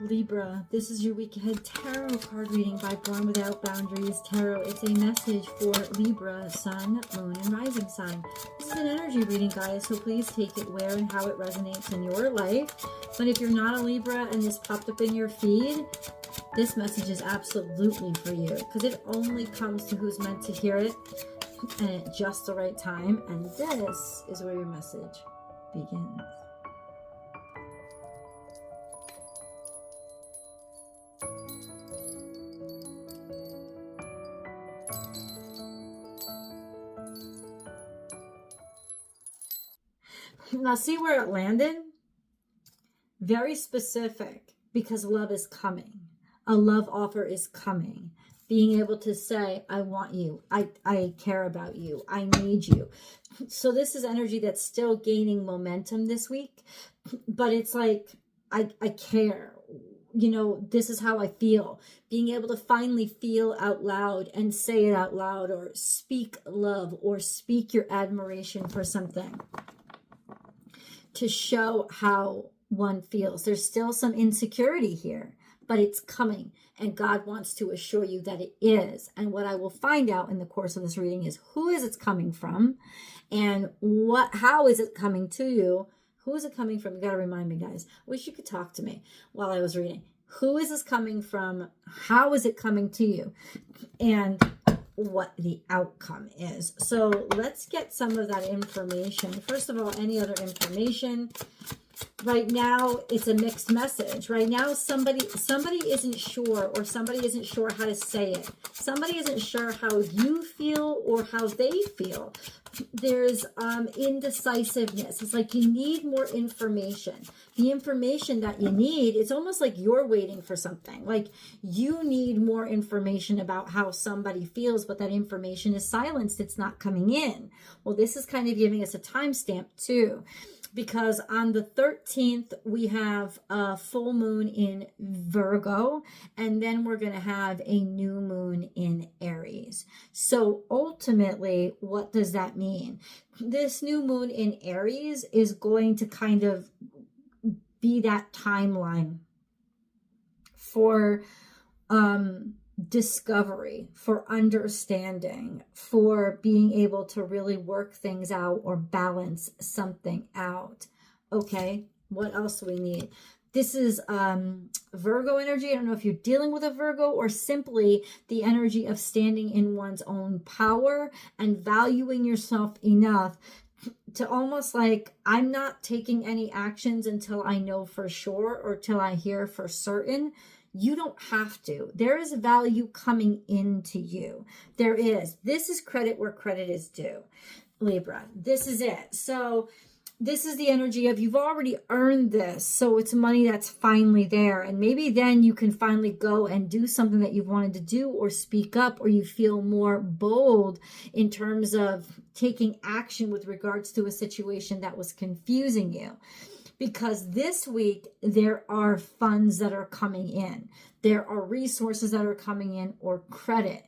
Libra, this is your week ahead tarot card reading by Born Without Boundaries Tarot. It's a message for Libra, Sun, Moon, and Rising sign. This is an energy reading, guys, so please take it where and how it resonates in your life. But if you're not a Libra and this popped up in your feed, this message is absolutely for you, because it only comes to who's meant to hear it and at just the right time. And this is where your message begins. Now see where it landed? Very specific, because love is coming. A love offer is coming. Being able to say, I want you. I care about you. I need you. So this is energy that's still gaining momentum this week. But it's like, I care. You know, this is how I feel. Being able to finally feel out loud and say it out loud, or speak love, or speak your admiration for something, to show how one feels. There's still some insecurity here, but it's coming, and God wants to assure you that it is. And what I will find out in the course of this reading is who is it coming from, and how is it coming to you? Who is it coming from? You got to remind me, guys. Wish you could talk to me while I was reading. Who is this coming from? How is it coming to you? And what the outcome is. So let's get some of that information. First of all, any other information. Right now, it's a mixed message. Right now, somebody isn't sure, or somebody isn't sure how to say it. Somebody isn't sure how you feel or how they feel. There's indecisiveness. It's like you need more information. The information that you need, it's almost like you're waiting for something. Like you need more information about how somebody feels, but that information is silenced. It's not coming in. Well, this is kind of giving us a timestamp too, because on the 13th, we have a full moon in Virgo, and then we're going to have a new moon in Aries. So ultimately, what does that mean? This new moon in Aries is going to kind of be that timeline for discovery, for understanding, for being able to really work things out or balance something out. Okay, what else do we need? This is Virgo energy. I don't know if you're dealing with a Virgo, or simply the energy of standing in one's own power and valuing yourself enough to almost like, I'm not taking any actions until I know for sure, or till I hear for certain. You don't have to. There is value coming into you. There is. This is credit where credit is due, Libra. This is it. So this is the energy of, you've already earned this. So it's money that's finally there. And maybe then you can finally go and do something that you've wanted to do, or speak up, or you feel more bold in terms of taking action with regards to a situation that was confusing you. Because this week, there are funds that are coming in. There are resources that are coming in, or credit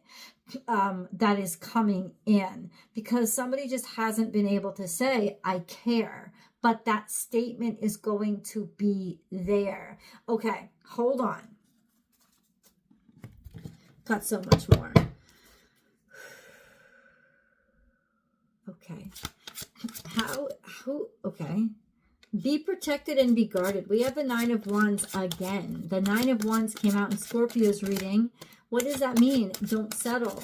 that is coming in. Because somebody just hasn't been able to say, I care. But that statement is going to be there. Okay, hold on. Got so much more. Okay. Okay. Be protected and be guarded. We have the 9 of Wands again. The 9 of Wands came out in Scorpio's reading. What does that mean? Don't settle.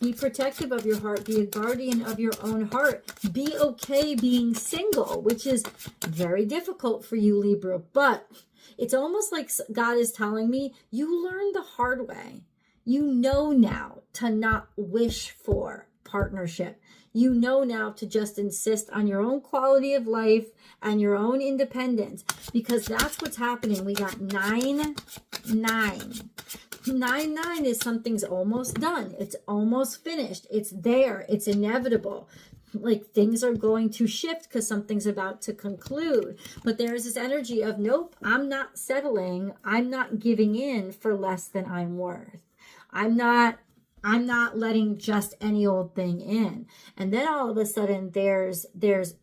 Be protective of your heart. Be a guardian of your own heart. Be okay being single, which is very difficult for you, Libra. But it's almost like God is telling me, you learned the hard way. You know now to not wish for partnership. You know now to just insist on your own quality of life and your own independence, because that's what's happening. We got 9, 9. 9, 9 is something's almost done. It's almost finished. It's there. It's inevitable. Like things are going to shift because something's about to conclude. But there's this energy of, nope, I'm not settling. I'm not giving in for less than I'm worth. I'm not I'm not letting just any old thing in. And then all of a sudden there's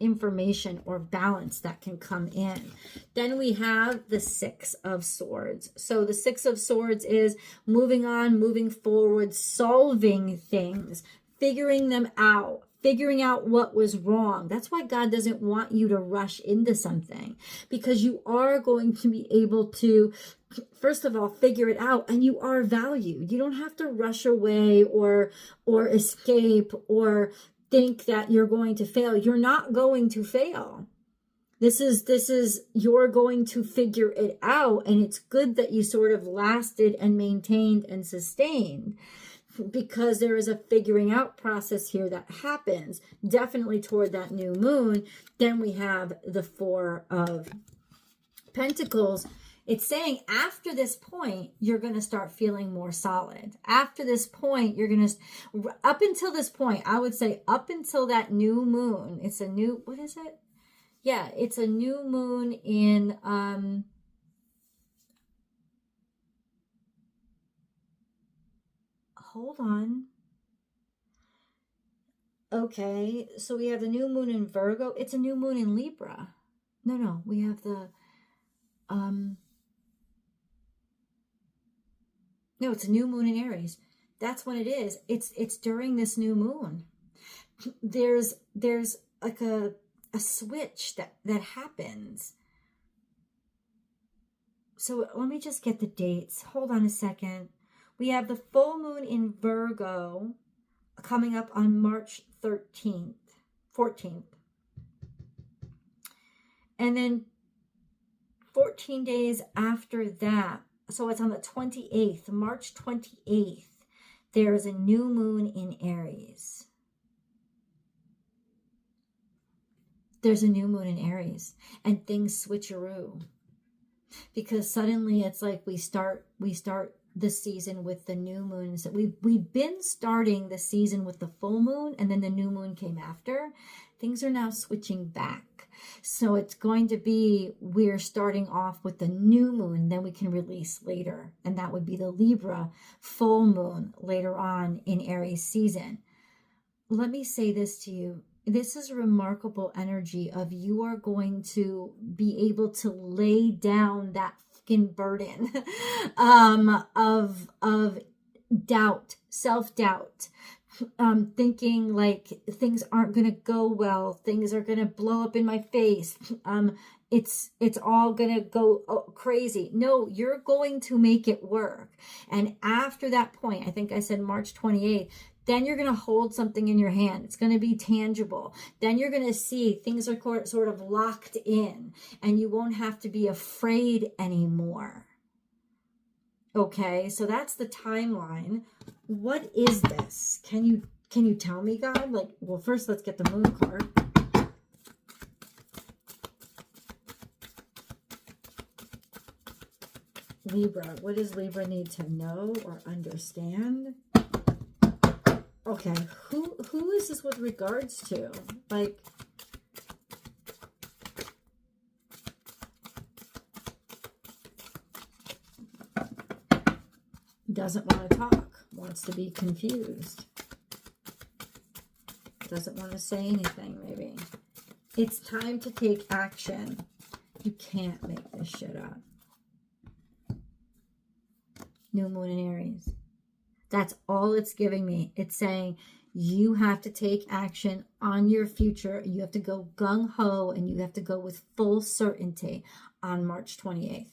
information or balance that can come in. Then we have the Six of Swords. So the Six of Swords is moving on, moving forward, solving things, figuring them out, figuring out what was wrong. That's why God doesn't want you to rush into something, because you are going to be able to, first of all, figure it out, and you are valued. You don't have to rush away or escape or think that you're going to fail. You're not going to fail. This is you're going to figure it out, and it's good that you sort of lasted and maintained and sustained, because there is a figuring out process here that happens definitely toward that new moon. Then we have the Four of Pentacles. It's saying after this point, you're going to start feeling more solid. After this point, you're going to, up until this point, I would say up until that new moon, it's a new, what is it? Yeah, it's a new moon in, hold on. Okay, so we have the new moon in Virgo. It's a new moon in Libra. No, we have the, no, it's a new moon in Aries. That's when it is. It's during this new moon. There's like a switch that happens. So let me just get the dates. Hold on a second. We have the full moon in Virgo coming up on March 14th. And then 14 days after that, so it's on the 28th, March 28th, there is a new moon in Aries. There's a new moon in Aries, and things switcheroo. Because suddenly it's like we start the season with the new moons. We've been starting the season with the full moon, and then the new moon came after. Things are now switching back. So it's going to be, we're starting off with the new moon, then we can release later. And that would be the Libra full moon later on in Aries season. Let me say this to you. This is remarkable energy of you are going to be able to lay down that fucking burden of doubt, self-doubt, thinking like things aren't going to go well, things are going to blow up in my face, it's all going to go crazy. No, you're going to make it work. And after that point, I think I said March 28th, then you're going to hold something in your hand. It's going to be tangible. Then you're going to see things are sort of locked in, and you won't have to be afraid anymore. Okay, so that's the timeline. What is this? Can you tell me, God? Like, well, first let's get the moon card. Libra. What does Libra need to know or understand? Okay, who is this with regards to? Like, doesn't want to talk, wants to be confused, doesn't want to say anything, maybe. It's time to take action. You can't make this shit up. New moon in Aries. That's all it's giving me. It's saying you have to take action on your future. You have to go gung-ho, and you have to go with full certainty on March 28th.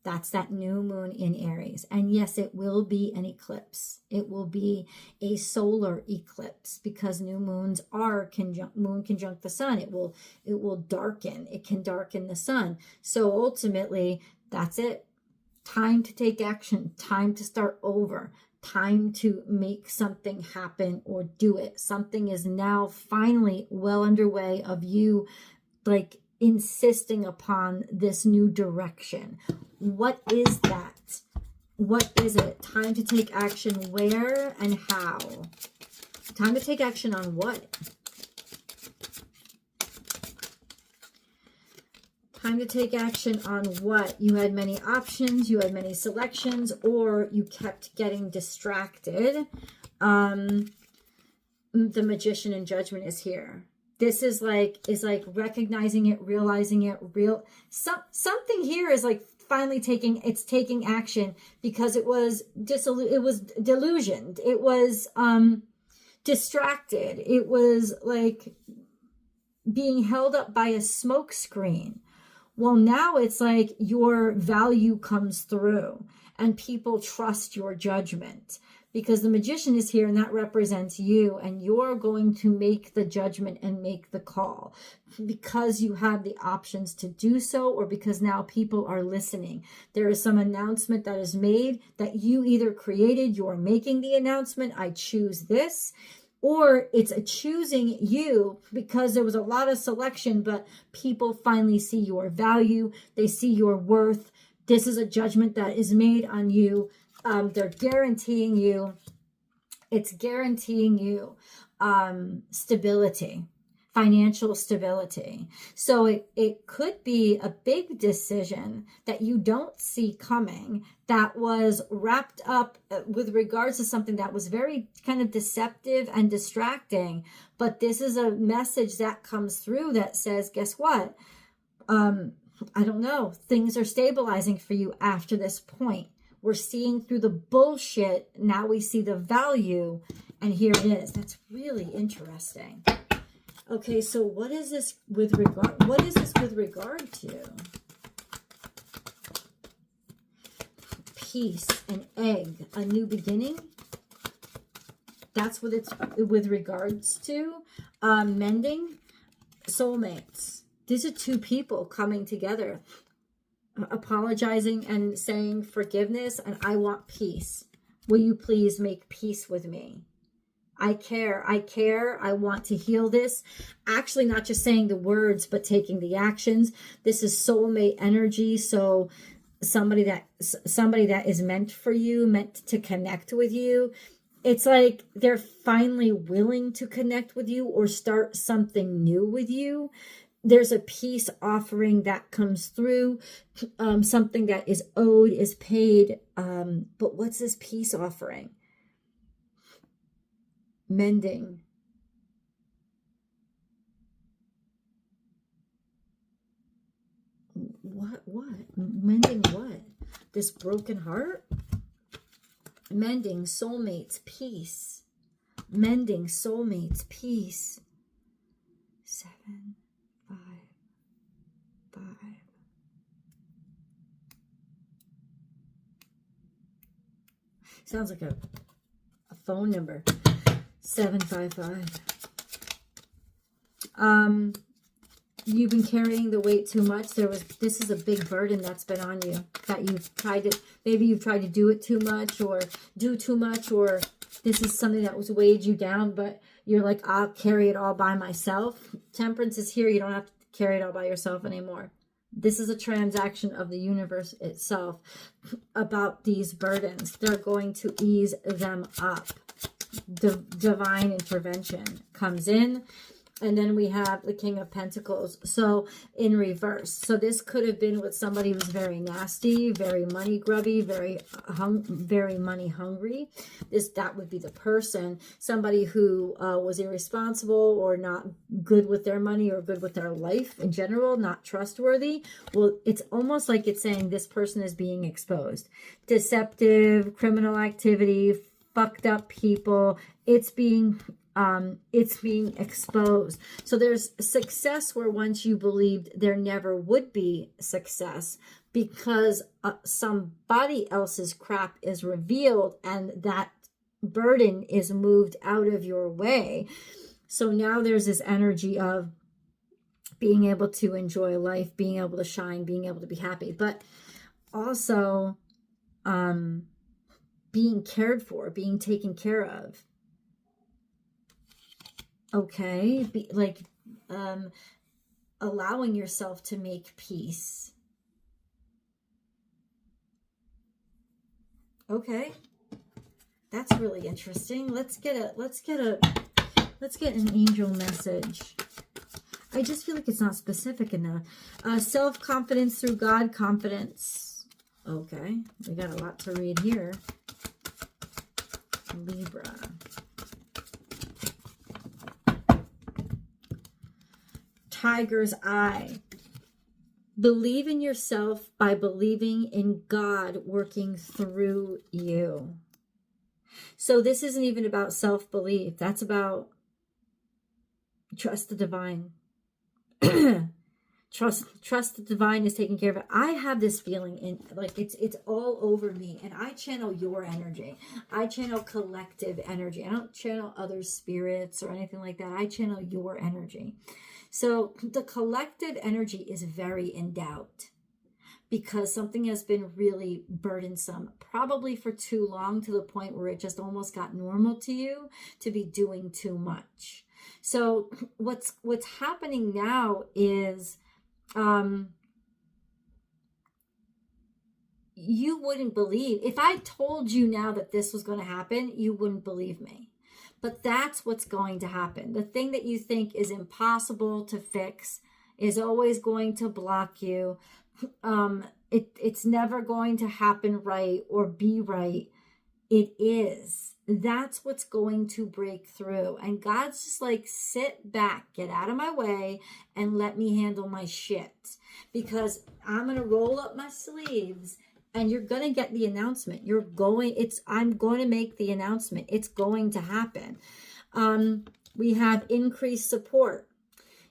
That's that new moon in Aries. And yes, it will be an eclipse. It will be a solar eclipse, because new moons are moon conjunct the sun. It will darken. It can darken the sun. So ultimately, that's it. Time to take action, time to start over, time to make something happen or do it. Something is now finally well underway of you, like, insisting upon this new direction. What is that? What is it? Time to take action where and how? Time to take action on what? Time to take action on what? You had many options, you had many selections, or you kept getting distracted. The Magician and Judgment is here. This is like recognizing it, realizing it, something here is like finally taking action, because it was delusioned. It was distracted. It was like being held up by a smoke screen. Well, now it's like your value comes through and people trust your judgment, because the Magician is here and that represents you, and you're going to make the judgment and make the call because you have the options to do so, or because now people are listening. There is some announcement that is made that you either created, you're making the announcement, I choose this, or it's a choosing you because there was a lot of selection, but people finally see your value. They see your worth. This is a judgment that is made on you. They're guaranteeing you, it's guaranteeing you stability, financial stability. So it could be a big decision that you don't see coming, that was wrapped up with regards to something that was very kind of deceptive and distracting. But this is a message that comes through that says, guess what? I don't know. Things are stabilizing for you after this point. We're seeing through the bullshit. Now we see the value. And here it is. That's really interesting. Okay, so what is this with regard to? Peace, an egg, a new beginning. That's what it's with regards to. Mending, soulmates. These are two people coming together, apologizing and saying forgiveness, and I want peace. Will you please make peace with me? I care, I want to heal this. Actually, not just saying the words, but taking the actions. This is soulmate energy. So somebody that is meant for you, meant to connect with you. It's like they're finally willing to connect with you or start something new with you. There's a peace offering that comes through. Something that is owed is paid. But what's this peace offering? Mending. What? Mending what? This broken heart? Mending soulmates, peace. Mending soulmates, peace. 7, 5, 5. Sounds like a phone number. 755. You've been carrying the weight too much. This is a big burden that's been on you, that maybe you've tried to do it too much, or do too much, or this is something that was weighed you down, but you're like, I'll carry it all by myself. Temperance is here. You don't have to carry it all by yourself anymore. This is a transaction of the universe itself about these burdens. They're going to ease them up. The divine intervention comes in. And then we have the King of Pentacles. So in reverse. So this could have been with somebody who's very nasty, very money grubby, very money hungry. That would be the person. Somebody who was irresponsible or not good with their money or good with their life in general, not trustworthy. Well, it's almost like it's saying this person is being exposed. Deceptive, criminal activity, fucked up people. It's being exposed. So there's success where once you believed there never would be success, because somebody else's crap is revealed and that burden is moved out of your way. So now there's this energy of being able to enjoy life, being able to shine, being able to be happy, but also being cared for, being taken care of. Okay, allowing yourself to make peace. Okay, that's really interesting. Let's get an angel message. I just feel like it's not specific enough. Self-confidence through God confidence. Okay, we got a lot to read here. Libra. Tiger's eye. Believe in yourself by believing in God working through you. So this isn't even about self-belief. That's about trust the divine. Trust the divine is taking care of it. I have this feeling in like it's all over me, and I channel your energy. I channel collective energy. I don't channel other spirits or anything like that. I channel your energy. So the collective energy is very in doubt because something has been really burdensome, probably for too long, to the point where it just almost got normal to you to be doing too much. So what's happening now is you wouldn't believe, if I told you now that this was going to happen, you wouldn't believe me. But that's what's going to happen. The thing that you think is impossible to fix is always going to block you. It's never going to happen right or be right. It is. That's what's going to break through. And God's just like, sit back, get out of my way, and let me handle my shit. Because I'm going to roll up my sleeves, and you're going to get the announcement. I'm going to make the announcement. It's going to happen. We have increased support.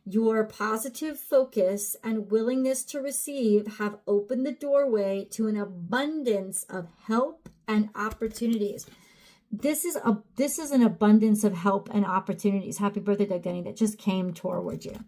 Your positive focus and willingness to receive have opened the doorway to an abundance of help and opportunities. This is an abundance of help and opportunities. Happy birthday, Doug Denny, that just came toward you.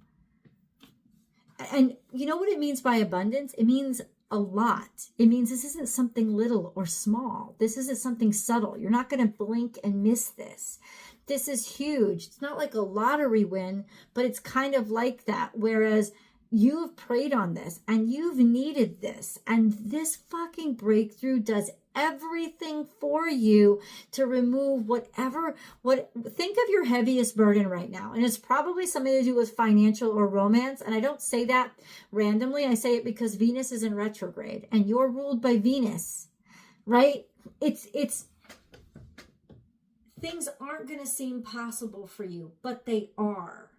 And you know what it means by abundance? It means a lot. It means this isn't something little or small. This isn't something subtle. You're not going to blink and miss this. This is huge. It's not like a lottery win, but it's kind of like that. Whereas you've prayed on this and you've needed this, and this fucking breakthrough does everything for you to remove think of your heaviest burden right now. And it's probably something to do with financial or romance. And I don't say that randomly. I say it because Venus is in retrograde and you're ruled by Venus, right? It's things aren't going to seem possible for you, but they are.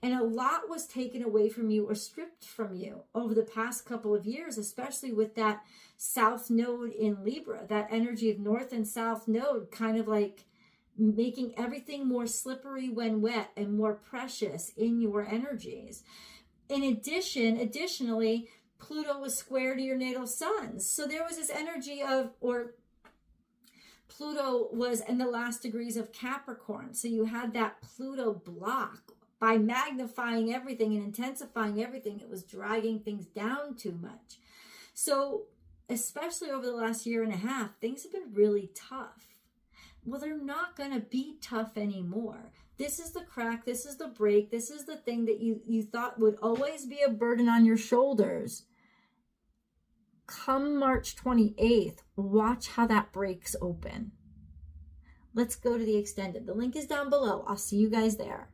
And a lot was taken away from you or stripped from you over the past couple of years, especially with that South Node in Libra, that energy of North and South Node kind of like making everything more slippery when wet and more precious in your energies. In additionally, Pluto was square to your natal sun. So there was this energy Pluto was in the last degrees of Capricorn. So you had that Pluto block. By magnifying everything and intensifying everything, it was dragging things down too much. So especially over the last year and a half, things have been really tough. Well, they're not going to be tough anymore. This is the crack. This is the break. This is the thing that you thought would always be a burden on your shoulders. Come March 28th, watch how that breaks open. Let's go to the extended. The link is down below. I'll see you guys there.